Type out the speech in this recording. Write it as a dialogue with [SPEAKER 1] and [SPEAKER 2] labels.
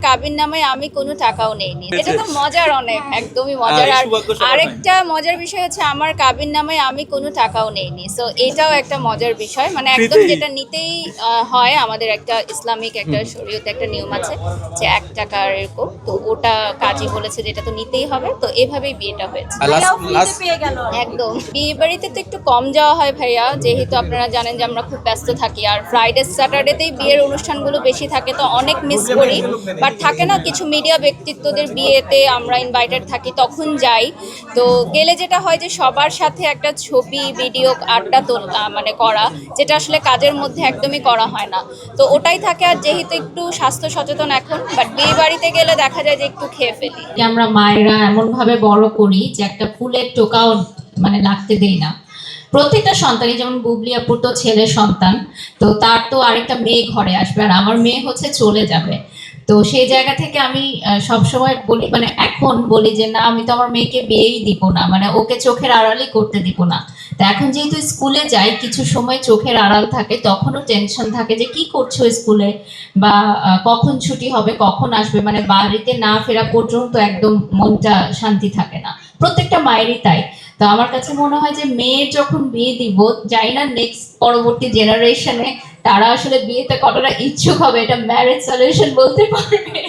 [SPEAKER 1] কাবিন নামে আমি কোনো টাকাও নেইনি। এটা তো মজার অনেক, একদমই মজার। আর আরেকটা মজার বিষয় হচ্ছে আমার কাবিন নামে আমি কোনো টাকাও নেইনি। সো এটাও একটা মজার বিষয়, মানে একদম যেটা নিতেই হয় আমাদের একটা ইসলামিক একটা শরীয়তে একটা নিয়ম আছে যে 1 টাকার এরকম, তো ওটা কাজী বলেছে যেটা তো নিতেই হবে, তো এভাবেই বিয়েটা হয়েছে। একদম বিয়ে বাড়িতে তো একটু কম যাওয়া হয় ভাইয়া, যেহেতু আপনারা জানেন যে আমরা খুব ব্যস্ত থাকি, আর ফ্রাইডে স্যাটারডেতেই বিয়ের অনুষ্ঠানগুলো বেশি থাকে, তো অনেক মিস করি। বাট থাকে না কিছু মিডিয়া ব্যক্তিত্বদের বিয়েতে আমরা ইনভাইটেড থাকি, তখন যাই। তো গেলে যেটা হয় যে সবার সাথে একটা ছবি ভিডিও আড্ডা মানে করা, যেটা আসলে কাজের মধ্যে একদমই করা হয় না, তো ওটাই থাকে। আর যেহেতু একটু স্বাস্থ্য সচেতন এখন, বাট বিয়ে বাড়িতে গেলে দেখা যায় যে একটু খেয়ে ফেলি।
[SPEAKER 2] আমরা মায়েরা এমন ভাবে বড় করি যে একটা ফুলের টোকাও মানে লাগতে দেই না। প্রত্যেকটা সন্তানই, যেমন বুবলি আপুর তো ছেলে সন্তান, তো তার তো আরেকটা মেয়ে ঘরে আসবে, আর আমার মেয়ে হচ্ছে চলে যাবে। তো সেই জায়গা থেকে আমি সবসময় বলি, মানে এখন বলি যে না, আমি তো আমার মেয়েকে বিয়েই দিব না, মানে ওকে চোখের আড়ালই করতে দিব না। তো এখন যেহেতু স্কুলে যাই, কিছু সময় চোখের আড়াল থাকে, তখনও টেনশন থাকে যে কি করছো স্কুলে, বা কখন ছুটি হবে, কখন আসবে, মানে বাড়িতে না ফেরা পর্যন্ত একদম মনটা শান্তি থাকে না। প্রত্যেকটা মায়েরই তাই। তো আমার কাছে মনে হয় যে মেয়ের যখন বিয়ে দিব, যাই না নেক্সট পরবর্তী জেনারেশনে তারা আসলে বিয়েতে কতটা ইচ্ছুক হবে, এটা ম্যারেজ সলিউশন বলতে পারবে।